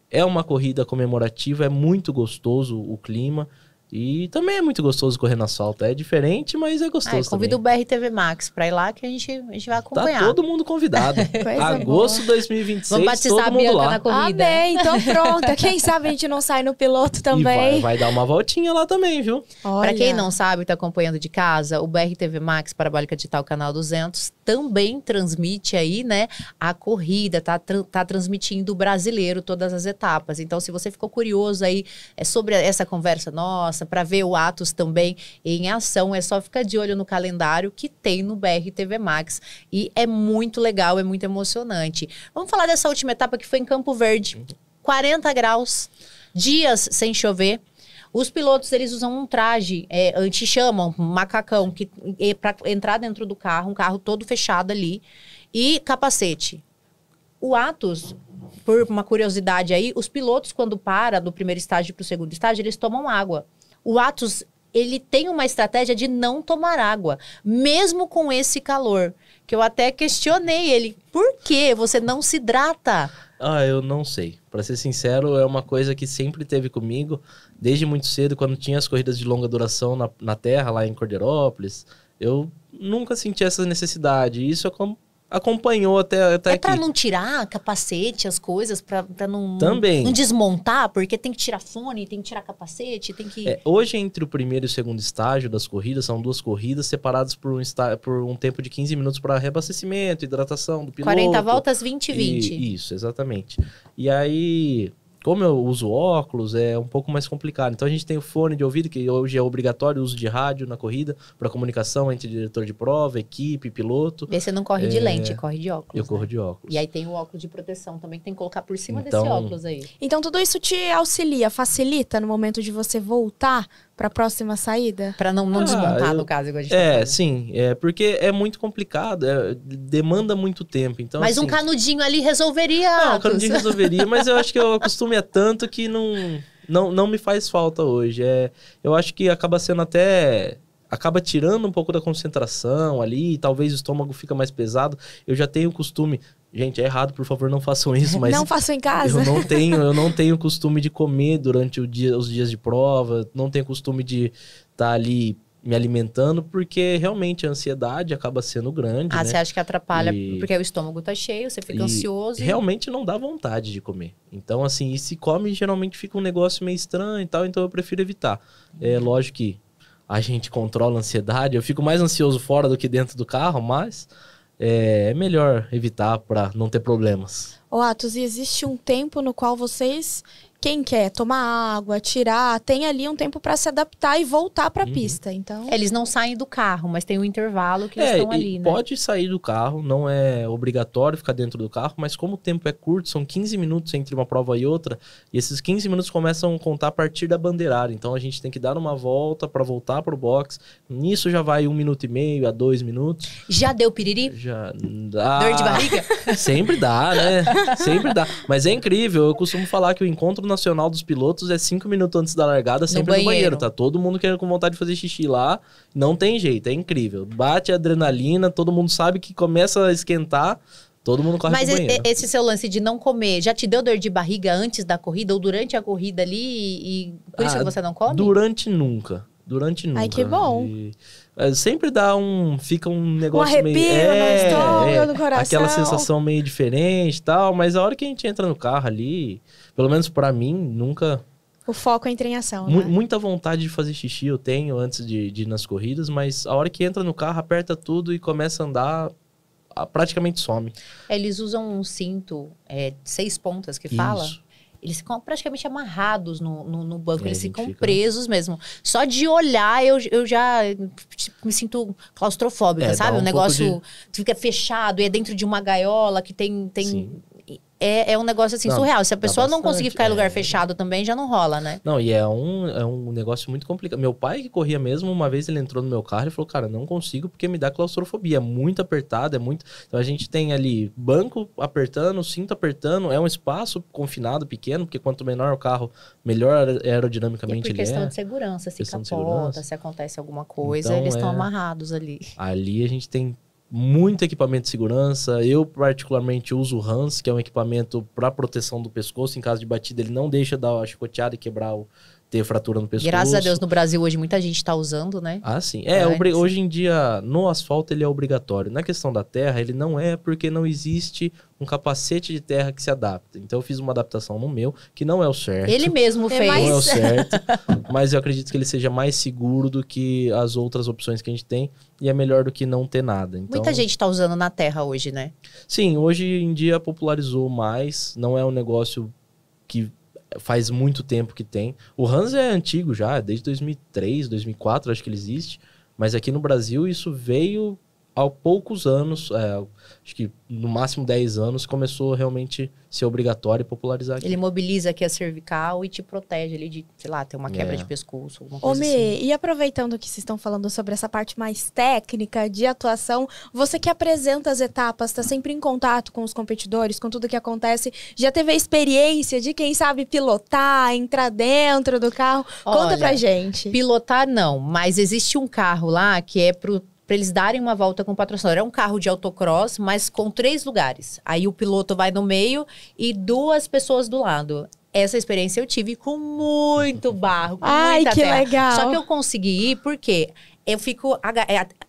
é uma corrida comemorativa, é muito gostoso o clima. E também é muito gostoso correr no asfalto. É diferente, mas é gostoso convido também. o BRTV Max pra ir lá, que a gente vai acompanhar. Tá todo mundo convidado. Agosto de 2026, vamos batizar todo a Bianca mundo lá. na corrida. Amém, então pronto. Quem sabe a gente não sai no piloto também. E vai dar uma voltinha lá também, viu? Olha. Pra quem não sabe, tá acompanhando de casa, o BRTV Max, Parabólica Digital, Canal 200, também transmite aí, né, a corrida, tá transmitindo o brasileiro, todas as etapas. Então, se você ficou curioso aí sobre essa conversa nossa, para ver o Atos também em ação, é só ficar de olho no calendário que tem no BRTV Max. E é muito legal, é muito emocionante. Vamos falar dessa última etapa que foi em Campo Verde. 40 graus, dias sem chover. Os pilotos, eles usam um traje anti-chama, um macacão, que para entrar dentro do carro, um carro todo fechado ali, e capacete. O Atos, por uma curiosidade aí, os pilotos, quando param do primeiro estágio para o segundo estágio, eles tomam água. O Atos, ele tem uma estratégia de não tomar água, mesmo com esse calor, que eu até questionei ele. Por que você não se hidrata? Eu não sei. Pra ser sincero, é uma coisa que sempre teve comigo, desde muito cedo, quando tinha as corridas de longa duração na terra, lá em Cordeirópolis. Eu nunca senti essa necessidade. Isso acompanhou até aqui. Pra não tirar capacete, as coisas, pra não, Também. Não desmontar, porque tem que tirar fone, tem que tirar capacete, tem que... Hoje, entre o primeiro e o segundo estágio das corridas, são 2 corridas separadas por um tempo de 15 minutos para reabastecimento, hidratação do piloto. 40 voltas, 20 e 20. Isso, exatamente. E aí, como eu uso óculos, é um pouco mais complicado. Então a gente tem o fone de ouvido, que hoje é obrigatório o uso de rádio na corrida, para comunicação entre diretor de prova, equipe, piloto. Você não corre de lente, corre de óculos. Eu corro de óculos. E aí tem o óculos de proteção também, que tem que colocar por cima Então, desse óculos aí. Então tudo isso te auxilia, facilita no momento de você voltar para a próxima saída? Pra não desmontar, no caso, igual a gente tá falando. Sim. Porque é muito complicado, demanda muito tempo. Então, mas assim, um canudinho ali resolveria. Não, um canudinho resolveria, mas eu acho que o costume é tanto que não me faz falta hoje. Eu acho que acaba sendo até... Acaba tirando um pouco da concentração ali, talvez o estômago fica mais pesado. Eu já tenho o costume... Gente, é errado, por favor, não façam isso, mas... Não façam em casa. Eu não tenho costume de comer durante os dias de prova, não tenho costume de estar ali me alimentando, porque realmente a ansiedade acaba sendo grande, né? Você acha que atrapalha, porque o estômago tá cheio, você fica ansioso. Realmente não dá vontade de comer. Então, assim, e se come, geralmente fica um negócio meio estranho e tal, então eu prefiro evitar. É lógico que a gente controla a ansiedade, eu fico mais ansioso fora do que dentro do carro, mas... É melhor evitar para não ter problemas. Atos, e existe um tempo no qual vocês, quem quer tomar água, tirar, tem ali um tempo para se adaptar e voltar para a pista. Então, eles não saem do carro, mas tem um intervalo que eles estão ali, né? Pode sair do carro, não é obrigatório ficar dentro do carro, mas como o tempo é curto, são 15 minutos entre uma prova e outra, e esses 15 minutos começam a contar a partir da bandeirada. Então a gente tem que dar uma volta para voltar pro box. Nisso já vai 1 minuto e meio a 2 minutos. Já deu piriri? Já dá. Dor de barriga? Sempre dá, né? Sempre dá. Mas é incrível, eu costumo falar que o encontro nacional dos pilotos é 5 minutos antes da largada, sempre no banheiro. Tá todo mundo querendo com vontade de fazer xixi lá. Não tem jeito, é incrível. Bate a adrenalina, todo mundo sabe que começa a esquentar, todo mundo corre pro banheiro. Mas esse seu lance de não comer, já te deu dor de barriga antes da corrida ou durante a corrida ali e por isso que você não come? Durante nunca. Ai, que bom. Sempre fica um negócio arrepio meio... no estômago, no coração. Aquela sensação meio diferente e tal, mas a hora que a gente entra no carro ali, pelo menos pra mim, nunca... O foco entra em ação, né? Muita vontade de fazer xixi eu tenho antes de ir nas corridas, mas a hora que entra no carro, aperta tudo e começa a andar, praticamente some. Eles usam um cinto, 6 pontas que fala? Eles ficam praticamente amarrados no banco, eles ficam presos mesmo. Só de olhar, eu já me sinto claustrofóbica, sabe? O negócio fica fechado e é dentro de uma gaiola que tem é um negócio assim, Não, surreal. Se a dá pessoa não bastante, conseguir ficar em lugar fechado também, já não rola, né? Não, e é um negócio muito complicado. Meu pai que corria mesmo, uma vez ele entrou no meu carro e falou, cara, não consigo porque me dá claustrofobia. É muito apertado, é muito... Então a gente tem ali banco apertando, cinto apertando, é um espaço confinado, pequeno, porque quanto menor o carro, melhor aerodinamicamente E por ele questão é. de segurança, se Questão de capota, segurança. se acontece alguma coisa, Então, eles estão amarrados ali. Ali a gente tem muito equipamento de segurança. Eu, particularmente, uso o Hans, que é um equipamento para proteção do pescoço. Em caso de batida, ele não deixa dar a chicoteada e quebrar, ter fratura no pescoço. Graças a Deus, no Brasil hoje, muita gente está usando, né? Ah, sim. Antes. Hoje em dia, no asfalto, ele é obrigatório. Na questão da terra, ele não é porque não existe um capacete de terra que se adapta. Então, eu fiz uma adaptação no meu, que não é o certo. Ele mesmo fez. Não é o certo, mas eu acredito que ele seja mais seguro do que as outras opções que a gente tem e é melhor do que não ter nada. Então, Muita gente está usando na terra hoje, né? sim, hoje em dia popularizou mais, não é um negócio que faz muito tempo que tem. O Hans é antigo já, desde 2003, 2004 acho que ele existe, mas aqui no Brasil isso veio há poucos anos, acho que no máximo 10 anos, começou realmente a ser obrigatório e popularizar aqui. Ele mobiliza aqui a cervical e te protege ali de, sei lá, ter uma quebra de pescoço, alguma Ô, coisa Mi, assim. e aproveitando que vocês estão falando sobre essa parte mais técnica de atuação, você que apresenta as etapas, está sempre em contato com os competidores, com tudo que acontece, já teve a experiência de quem sabe pilotar, entrar dentro do carro? Conta Olha, pra gente. Pilotar não, mas existe um carro lá que é para eles darem uma volta com o patrocinador. É um carro de autocross, mas com 3 lugares. Aí o piloto vai no meio e 2 pessoas do lado. Essa experiência eu tive com muito barro, com Ai, muita que terra. legal. Só que eu consegui ir porque eu fico...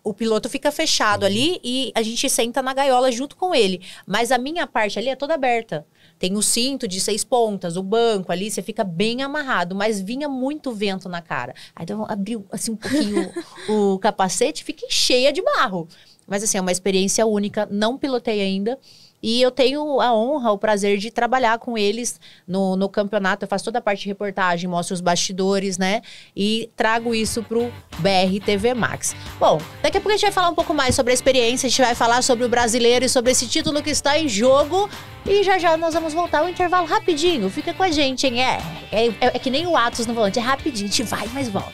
O piloto fica fechado ali e a gente senta na gaiola junto com ele. Mas a minha parte ali é toda aberta. Tem o cinto de 6 pontas, o banco ali, você fica bem amarrado, mas vinha muito vento na cara. Aí então, abriu assim um pouquinho o capacete, fiquei cheia de barro. Mas assim, é uma experiência única, não pilotei ainda. E eu tenho a honra, o prazer de trabalhar com eles no campeonato. Eu faço toda a parte de reportagem, mostro os bastidores, né? E trago isso pro BR TV Max. Bom, daqui a pouco a gente vai falar um pouco mais sobre a experiência, a gente vai falar sobre o brasileiro e sobre esse título que está em jogo. E já já nós vamos voltar ao intervalo rapidinho. Fica com a gente, hein? É que nem o Atos no volante, é rapidinho, a gente vai, mas volta.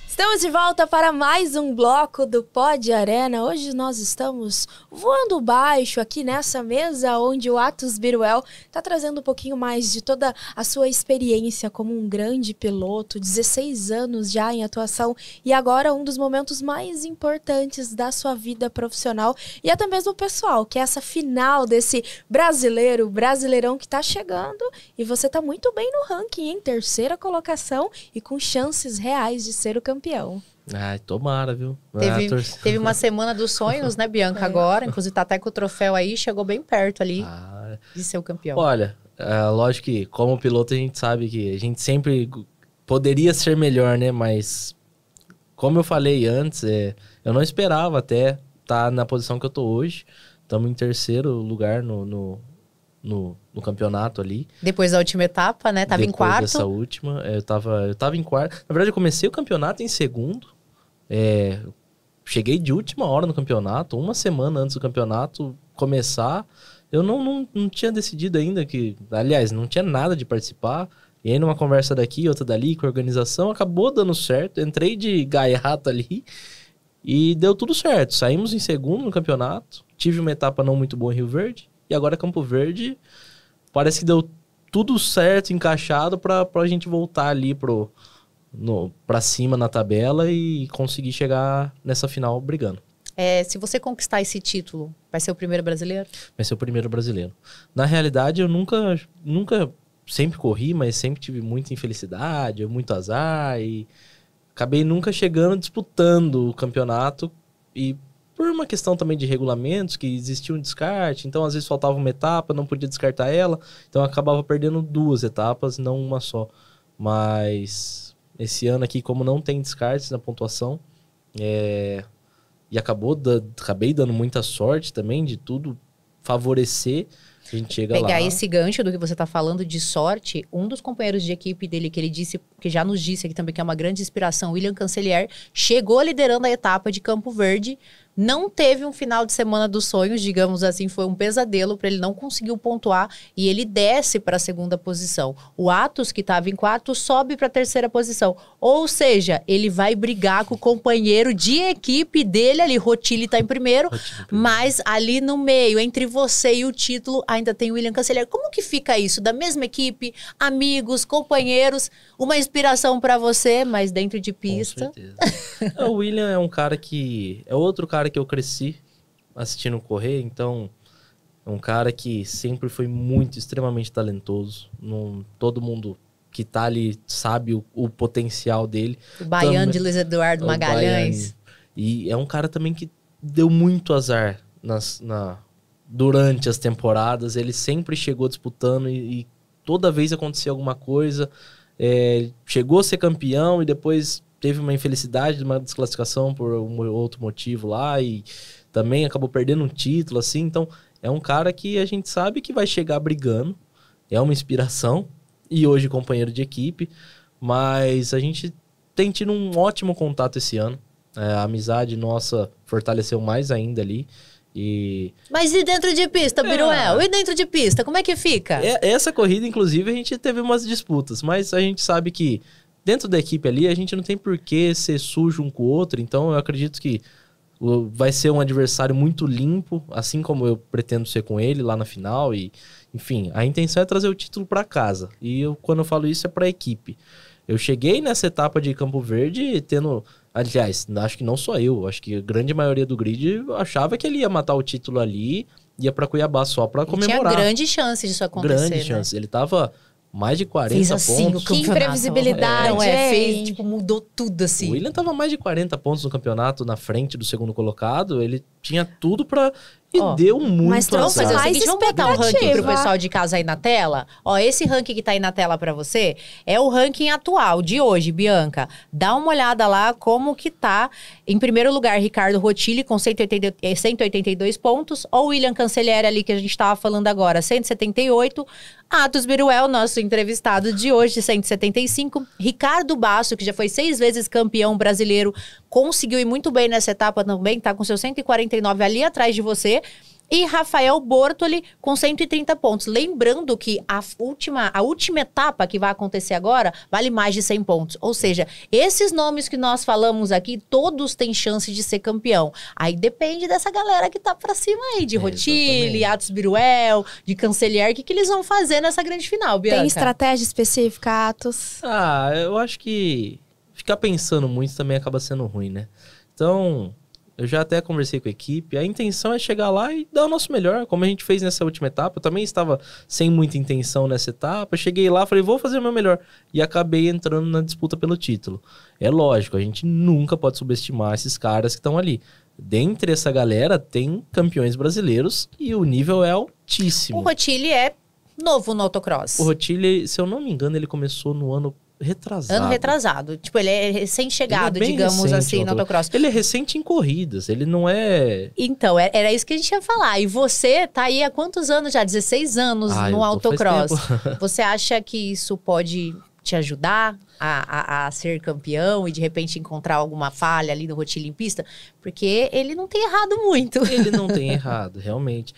Estamos de volta para mais um bloco do Pod Arena. Hoje nós estamos voando baixo aqui nessa mesa onde o Atos Biruel está trazendo um pouquinho mais de toda a sua experiência como um grande piloto, 16 anos já em atuação e agora um dos momentos mais importantes da sua vida profissional e até mesmo pessoal, que é essa final desse brasileirão que está chegando e você está muito bem no ranking, em 3ª colocação e com chances reais de ser o campeão. Ai, tomara, viu? Teve uma semana dos sonhos, né, Bianca, agora. Inclusive tá até com o troféu aí, chegou bem perto ali de ser o campeão. Olha, lógico que como piloto a gente sabe que a gente sempre poderia ser melhor, né? Mas, como eu falei antes, eu não esperava até estar na posição que eu tô hoje. Estamos em 3º lugar no campeonato ali. Depois da última etapa, né? Tava em 4º. Depois dessa última, eu tava em 4º. Na verdade, eu comecei o campeonato em 2º. Cheguei de última hora no campeonato, uma semana antes do campeonato começar. Eu não tinha decidido ainda que... Aliás, não tinha nada de participar. E aí, numa conversa daqui, outra dali, com a organização, acabou dando certo. Entrei de gaiato ali e deu tudo certo. Saímos em 2º no campeonato. Tive uma etapa não muito boa em Rio Verde. E agora Campo Verde, parece que deu tudo certo, encaixado pra gente voltar ali pra cima na tabela e conseguir chegar nessa final brigando. Se você conquistar esse título, vai ser o primeiro brasileiro? Vai ser o primeiro brasileiro. Na realidade, eu nunca sempre corri, mas sempre tive muita infelicidade, muito azar e acabei nunca chegando disputando o campeonato e por uma questão também de regulamentos, que existia um descarte, então às vezes faltava uma etapa, não podia descartar ela, então eu acabava perdendo 2 etapas, não uma só. Mas esse ano aqui, como não tem descartes na pontuação, e acabei dando muita sorte também de tudo favorecer, A gente chega lá. Pegar esse gancho do que você tá falando de sorte, um dos companheiros de equipe dele, que ele disse, que já nos disse aqui também, que é uma grande inspiração, William Cancellier, chegou liderando a etapa de Campo Verde, não teve um final de semana dos sonhos, digamos assim, foi um pesadelo para ele, não conseguiu pontuar e ele desce para a segunda posição. O Atos, que estava em quarto, sobe para a terceira posição. Ou seja, ele vai brigar com o companheiro de equipe dele ali. Rotilli está em primeiro, mas ali no meio, entre você e o título, ainda tem o William Cancellier. Como que fica isso? Da mesma equipe, amigos, companheiros, uma inspiração para você, mas dentro de pista. Com certeza. O William é um cara que... é outro cara que eu cresci assistindo correr, então é um cara que sempre foi extremamente talentoso. Todo mundo que tá ali sabe o potencial dele. O baiano de Luiz Eduardo Magalhães. E é um cara também que deu muito azar durante as temporadas. Ele sempre chegou disputando e toda vez acontecia alguma coisa. Chegou a ser campeão e depois teve uma infelicidade de uma desclassificação por um outro motivo lá e também acabou perdendo um título, assim. Então, é um cara que a gente sabe que vai chegar brigando, é uma inspiração e hoje companheiro de equipe, mas a gente tem tido um ótimo contato esse ano. A amizade nossa fortaleceu mais ainda ali. Mas e dentro de pista, Biruel? E dentro de pista, como é que fica? Essa corrida, inclusive, a gente teve umas disputas, mas a gente sabe que dentro da equipe ali, a gente não tem por que ser sujo um com o outro, então eu acredito que vai ser um adversário muito limpo, assim como eu pretendo ser com ele lá na final. E, enfim, a intenção é trazer o título para casa. E quando eu falo isso, é para a equipe. Eu cheguei nessa etapa de Campo Verde tendo... Aliás, acho que não só eu, acho que a grande maioria do grid achava que ele ia matar o título ali, ia para Cuiabá só para comemorar. Tinha grande chance disso acontecer, grande chance. Ele tava... mais de 40 fez assim, pontos. Que imprevisibilidade. Fez, tipo, mudou tudo assim. O William tava mais de 40 pontos no campeonato, na frente do segundo colocado. Ele tinha tudo pra... E deu muito mas vamos fazer o mais seguinte, vamos botar o ranking pro pessoal de casa aí na tela. Esse ranking que tá aí na tela pra você é o ranking atual de hoje, Bianca. Dá uma olhada lá como que tá. Em primeiro lugar, Ricardo Rotilli com 182 pontos. O William Cancellier ali que a gente tava falando agora, 178. Atos Biruel, nosso entrevistado de hoje, 175. Ricardo Basso, que já foi 6 vezes campeão brasileiro, conseguiu ir muito bem nessa etapa também, tá com seus 149 ali atrás de você. E Rafael Bortoli com 130 pontos. Lembrando que a última etapa que vai acontecer agora vale mais de 100 pontos. Ou seja, esses nomes que nós falamos aqui, todos têm chance de ser campeão. Aí depende dessa galera que tá pra cima aí, de Rotilli, Atos Biruel, de Cancellier. O que eles vão fazer nessa grande final, Bianca? Tem estratégia específica, Atos? Eu acho que ficar pensando muito também acaba sendo ruim, né? Então... eu já até conversei com a equipe, a intenção é chegar lá e dar o nosso melhor, como a gente fez nessa última etapa. Eu também estava sem muita intenção nessa etapa, cheguei lá, falei, vou fazer o meu melhor. E acabei entrando na disputa pelo título. É lógico, a gente nunca pode subestimar esses caras que estão ali. Dentre essa galera, tem campeões brasileiros e o nível é altíssimo. O Rotilli é novo no autocross. O Rotilli, se eu não me engano, ele começou no ano retrasado. Ano retrasado. Tipo, ele é recém-chegado, digamos assim, no autocross. Ele é recente em corridas, ele não é... Então, era isso que a gente ia falar. E você tá aí há quantos anos já? 16 anos no autocross. Você acha que isso pode te ajudar a ser campeão e de repente encontrar alguma falha ali no Rotilli em pista? Porque ele não tem errado muito. Ele não tem errado, realmente.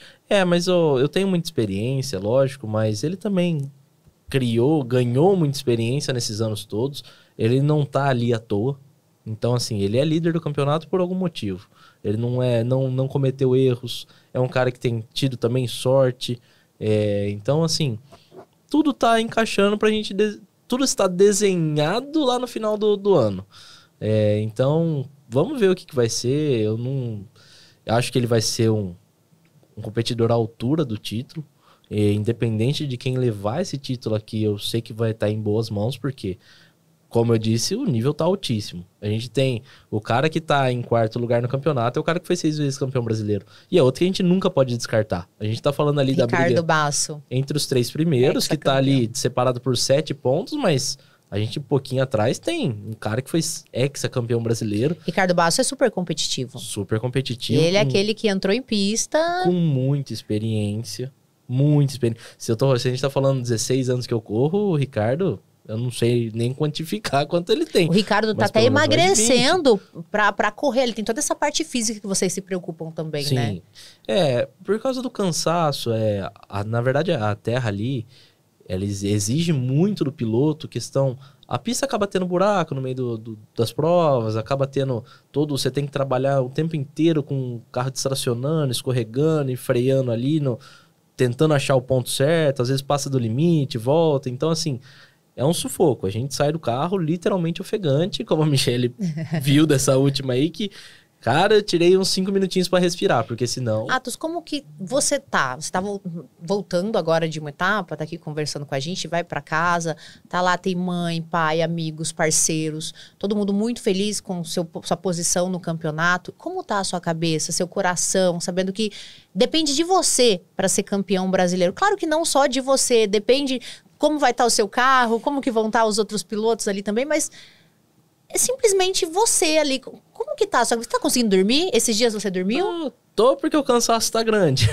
Mas eu tenho muita experiência, lógico, mas ele também... ganhou muita experiência nesses anos todos. Ele não tá ali à toa. Então, assim, ele é líder do campeonato por algum motivo. Ele não cometeu erros. É um cara que tem tido também sorte. Então, assim, tudo tá encaixando pra gente... tudo está desenhado lá no final do ano. Então, vamos ver o que vai ser. Eu acho que ele vai ser um competidor à altura do título. Independente de quem levar esse título aqui, eu sei que vai estar em boas mãos, porque, como eu disse, o nível tá altíssimo. A gente tem o cara que tá em 4º lugar no campeonato, é o cara que foi 6 vezes campeão brasileiro. E é outro que a gente nunca pode descartar. A gente tá falando ali da briga Basso. Entre os 3 primeiros, que tá ali separado por 7 pontos, mas... a gente, um pouquinho atrás, tem um cara que foi ex-campeão brasileiro. Ricardo Basso é super competitivo. Super competitivo. Ele é aquele que entrou em pista... com muita experiência. Muita experiência. Se a gente tá falando 16 anos que eu corro, o Ricardo, eu não sei nem quantificar quanto ele tem. O Ricardo tá Mas até pelo menos mais de 20. emagrecendo pra correr. Ele tem toda essa parte física que vocês se preocupam também, Sim. né? Por causa do cansaço, na verdade, a terra ali, ela exige muito do piloto, questão... A pista acaba tendo buraco no meio das provas, acaba tendo você tem que trabalhar o tempo inteiro com o carro distracionando, escorregando e freando ali, tentando achar o ponto certo, às vezes passa do limite, volta. Então, assim, é um sufoco. A gente sai do carro literalmente ofegante, como a Michelle viu dessa última aí, que, cara, eu tirei uns 5 minutinhos pra respirar, porque senão... Atos, como que você tá? Você tá voltando agora de uma etapa, tá aqui conversando com a gente, vai pra casa, tá lá, tem mãe, pai, amigos, parceiros, todo mundo muito feliz com sua posição no campeonato. Como tá a sua cabeça, seu coração, sabendo que depende de você pra ser campeão brasileiro? Claro que não só de você, depende como vai estar o seu carro, como que vão estar os outros pilotos ali também, mas... É simplesmente você ali. Como que tá? Você tá conseguindo dormir? Esses dias você dormiu? Não, tô porque o cansaço tá grande.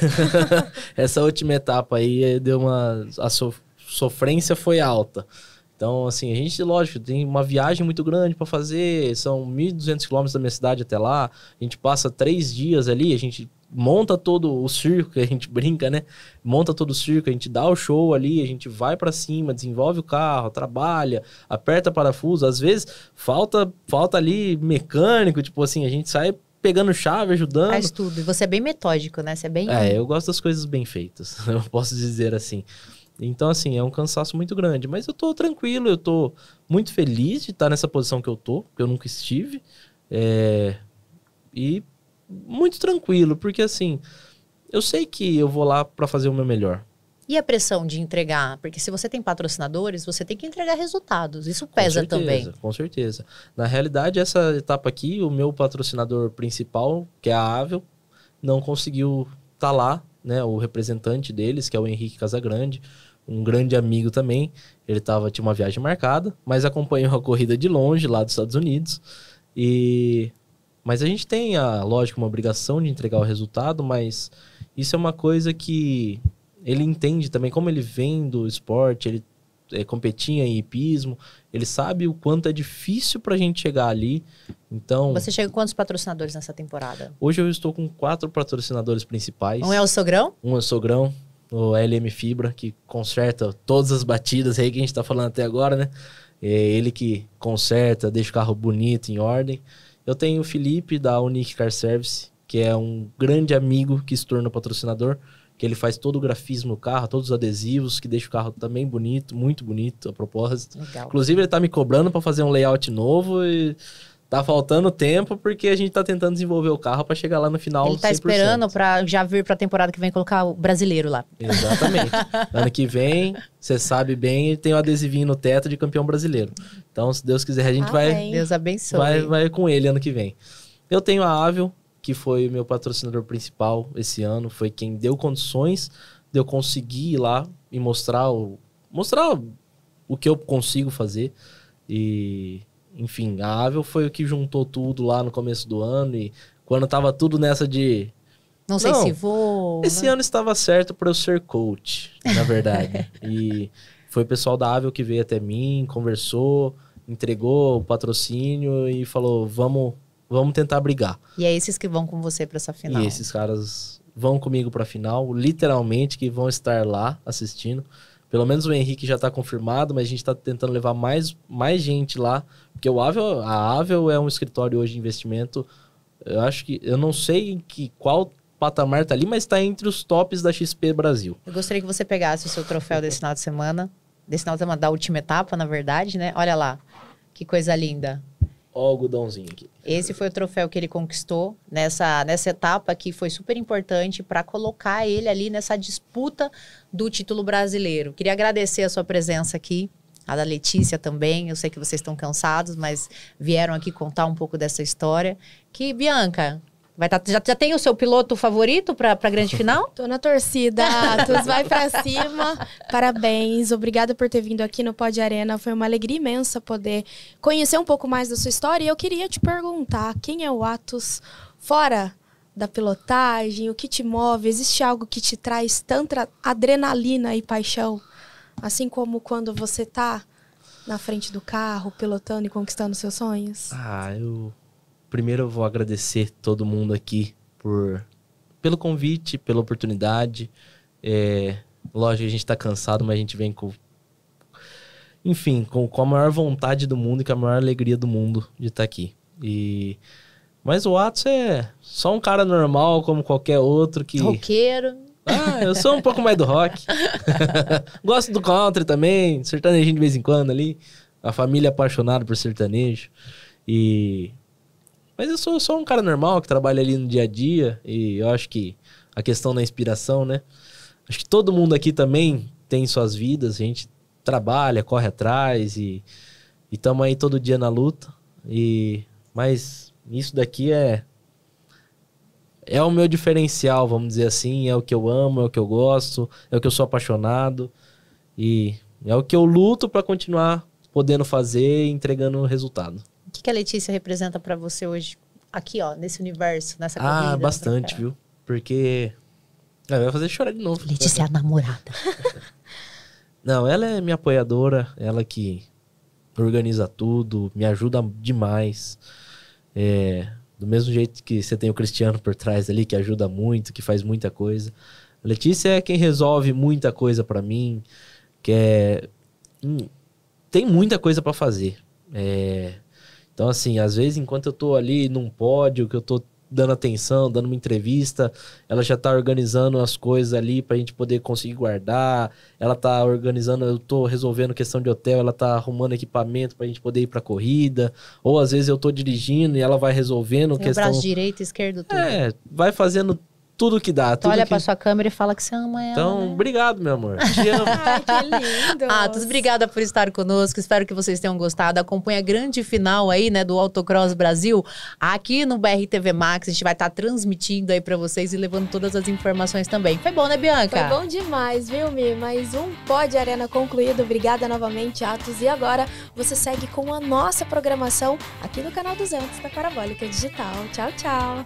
Essa última etapa aí deu a sofrência foi alta. Então, assim, a gente, lógico, tem uma viagem muito grande para fazer. São 1.200 quilômetros da minha cidade até lá. A gente passa 3 dias ali, a gente monta todo o circo, que a gente brinca, né? Monta todo o circo, a gente dá o show ali, a gente vai pra cima, desenvolve o carro, trabalha, aperta parafuso. Às vezes, falta ali mecânico, tipo assim, a gente sai pegando chave, ajudando. Faz tudo. E você é bem metódico, né? Você é bem... Eu gosto das coisas bem feitas, eu posso dizer assim. Então, assim, é um cansaço muito grande. Mas eu tô tranquilo, eu tô muito feliz de estar nessa posição que eu tô, que eu nunca estive. E muito tranquilo, porque assim, eu sei que eu vou lá para fazer o meu melhor. E a pressão de entregar? Porque se você tem patrocinadores, você tem que entregar resultados. Isso pesa também. Com certeza. Na realidade, essa etapa aqui, o meu patrocinador principal, que é a Avel, não conseguiu estar lá, né? O representante deles, que é o Henrique Casagrande, um grande amigo também. Ele tinha uma viagem marcada, mas acompanhou a corrida de longe, lá dos Estados Unidos. Mas a gente tem, lógico, uma obrigação de entregar o resultado, mas isso é uma coisa que ele entende também, como ele vem do esporte, ele competia em hipismo, ele sabe o quanto é difícil pra gente chegar ali. Então, você chega com quantos patrocinadores nessa temporada? Hoje eu estou com 4 patrocinadores principais. Um é o Sogrão? Um é o Sogrão, o LM Fibra, que conserta todas as batidas aí que a gente tá falando até agora, né? É ele que conserta, deixa o carro bonito, em ordem. Eu tenho o Felipe, da Unique Car Service, que é um grande amigo que se torna patrocinador, que ele faz todo o grafismo no carro, todos os adesivos, que deixa o carro também bonito, muito bonito, a propósito. Legal. Inclusive, ele tá me cobrando para fazer um layout novo e tá faltando tempo, porque a gente tá tentando desenvolver o carro para chegar lá no final 100%. Ele tá esperando para já vir pra temporada que vem colocar o brasileiro lá. Exatamente. Ano que vem, você sabe bem, ele tem o adesivinho no teto de campeão brasileiro. Então, se Deus quiser, a gente vai... Deus abençoe. Vai com ele ano que vem. Eu tenho a Avel, que foi o meu patrocinador principal esse ano. Foi quem deu condições de eu conseguir ir lá e mostrar o que eu consigo fazer. E, enfim, a Avel foi o que juntou tudo lá no começo do ano. E quando tava tudo nessa de... Não sei se vou... Esse ano estava certo para eu ser coach, na verdade. E foi o pessoal da Avel que veio até mim, conversou, entregou o patrocínio e falou, vamos tentar brigar. E é esses que vão com você para essa final. E esses caras vão comigo para a final, literalmente, que vão estar lá assistindo. Pelo menos o Henrique já está confirmado, mas a gente está tentando levar mais gente lá, porque a Avel é um escritório hoje de investimento. Eu não sei qual patamar tá ali, mas está entre os tops da XP Brasil. Eu gostaria que você pegasse o seu troféu desse final de semana, da última etapa, na verdade, né? Olha lá, que coisa linda. Ó o algodãozinho aqui. Esse foi o troféu que ele conquistou nessa etapa que foi super importante para colocar ele ali nessa disputa do título brasileiro. Queria agradecer a sua presença aqui, a da Letícia também. Eu sei que vocês estão cansados, mas vieram aqui contar um pouco dessa história. Bianca, já tem o seu piloto favorito para a grande final? Tô na torcida, Atos, vai pra cima. Parabéns, obrigada por ter vindo aqui no Pod Arena. Foi uma alegria imensa poder conhecer um pouco mais da sua história. E eu queria te perguntar, quem é o Atos fora da pilotagem? O que te move? Existe algo que te traz tanta adrenalina e paixão? Assim como quando você tá na frente do carro, pilotando e conquistando seus sonhos? Primeiro eu vou agradecer todo mundo aqui pelo convite, pela oportunidade. Lógico que a gente tá cansado, mas a gente vem com a maior vontade do mundo e com a maior alegria do mundo de estar aqui. Mas o Atos é só um cara normal, como qualquer outro que... Roqueiro. Eu sou um pouco mais do rock. Gosto do country também, sertanejinho de vez em quando ali. A família é apaixonada por sertanejo. Mas eu sou só um cara normal que trabalha ali no dia a dia. E eu acho que a questão da inspiração, né? Acho que todo mundo aqui também tem suas vidas. A gente trabalha, corre atrás e estamos aí todo dia na luta. Mas isso daqui é o meu diferencial, vamos dizer assim. É o que eu amo, é o que eu gosto, é o que eu sou apaixonado. E é o que eu luto para continuar podendo fazer e entregando resultado. O que a Letícia representa para você hoje? Aqui, ó, nesse universo, nessa corrida. Bastante, viu? Porque... vai fazer chorar de novo. Letícia é a namorada. Não, ela é minha apoiadora. Ela que organiza tudo, me ajuda demais. Do mesmo jeito que você tem o Cristiano por trás ali, que ajuda muito, que faz muita coisa. A Letícia é quem resolve muita coisa pra mim, tem muita coisa pra fazer. Então, assim, às vezes, enquanto eu tô ali num pódio, que eu tô dando atenção, dando uma entrevista, ela já tá organizando as coisas ali pra gente poder conseguir guardar. Ela tá organizando, eu tô resolvendo questão de hotel, ela tá arrumando equipamento pra gente poder ir pra corrida. Ou às vezes eu tô dirigindo e ela vai resolvendo tem questão... o braço direito, esquerdo, tudo. Vai fazendo tudo que dá. Tu olha pra sua câmera e fala que você ama ela, então, né? Obrigado, meu amor. Te amo. Ai, que lindo. Atos, obrigada por estar conosco. Espero que vocês tenham gostado. Acompanhe a grande final aí, né, do Autocross Brasil. Aqui no BRTV Max, a gente vai estar transmitindo aí pra vocês e levando todas as informações também. Foi bom, né, Bianca? Foi bom demais, viu, Mi? Mais um Pod Arena concluído. Obrigada novamente, Atos. E agora você segue com a nossa programação aqui no canal 200 da Parabólica Digital. Tchau, tchau.